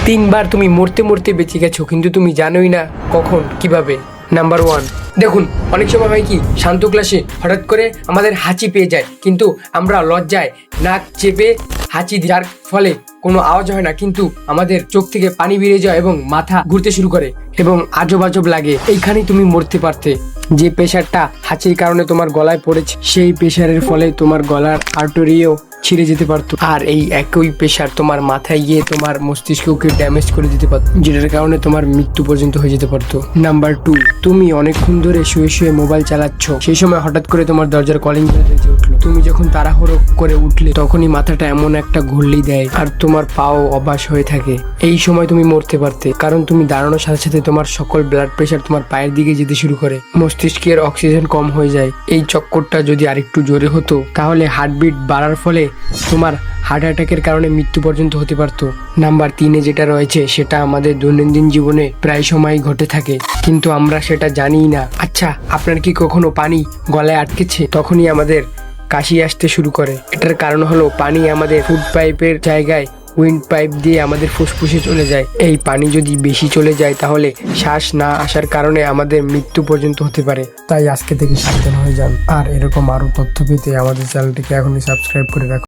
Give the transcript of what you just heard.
3বার তুমি মরতে মরতে বেঁচে গেছো, কিন্তু তুমি জানোই না কখন কিভাবে। নাম্বার 1, দেখুন অনেক সময় হয় কি শান্ত ক্লাসে হঠাৎ করে আমাদের হাঁচি পেয়ে যায়, কিন্তু আমরা লজ্জায় নাক চেপে হাঁচি যার ফলে কোনো আওয়াজ হয় না, কিন্তু আমাদের চোখ থেকে পানি বেরিয়ে যায় এবং মাথা ঘুরতে শুরু করে এবং আজব আজব লাগে। এইখানেই তুমি মরতে পারতে। যে প্রেশারটা হাঁচির কারণে তোমার গলায় পড়েছে, সেই প্রেশারের ফলে তোমার গলার আর্টারিও ছিঁড়ে যেতে পারতো, আর এই একই প্রেশার তোমার মাথায় গিয়ে তোমার মস্তিষ্ককে ড্যামেজ করে দিতে পারতো, যেটার কারণে তোমার মৃত্যু পর্যন্ত হয়ে যেতে পারতো। নাম্বার 2, তুমি অনেকক্ষণ ধরে শুয়ে শুয়ে মোবাইল চালাচ্ছ, সেই সময় হঠাৎ করে তোমার দরজার কলিং বেল বেজে উঠলো। তুমি যখন তাড়াহুড়ো করে উঠলে তখনই মাথাটা এমন একটা ঘুরলি দেয় আর তোমার পাও অবাস হয়ে থাকে। এই সময় তুমি মরতে পারতে, কারণ তুমি দাঁড়ানোর সাথে সাথে তোমার সকল ব্লাড প্রেশার তোমার পায়ের দিকে যেতে শুরু করে, মস্তিষ্কের অক্সিজেন কম হয়ে যায়। এই চক্করটা যদি আরেকটু জোরে হতো তাহলে হার্টবিট বাড়ার ফলে তোমার হার্ট অ্যাটাকের কারণে মৃত্যু পর্যন্ত হতে পারতো। নাম্বার 3 যেটা রয়েছে সেটা আমাদের দৈনন্দিন জীবনে প্রায় সময় ঘটে থাকে, কিন্তু আমরা সেটা জানিই না। আচ্ছা, আপনার কি কখনো পানি গলায় আটকেছে? তখনই আমাদের কাশি আসতে শুরু করে। এটার কারণ হলো পানি আমাদের ফুড পাইপের জায়গায় উইন্ড পাইপ দিয়ে আমাদের ফুসফুসে চলে যায়। এই পানি যদি বেশি চলে যায় তাহলে শ্বাস না আসার কারণে আমাদের মৃত্যু পর্যন্ত হতে পারে। তাই আজকে থেকে সাবধান হয়ে যান, আর এরকম আরো তথ্য পেতে আমাদের চ্যানেলটিকে এখনই সাবস্ক্রাইব করে রাখুন।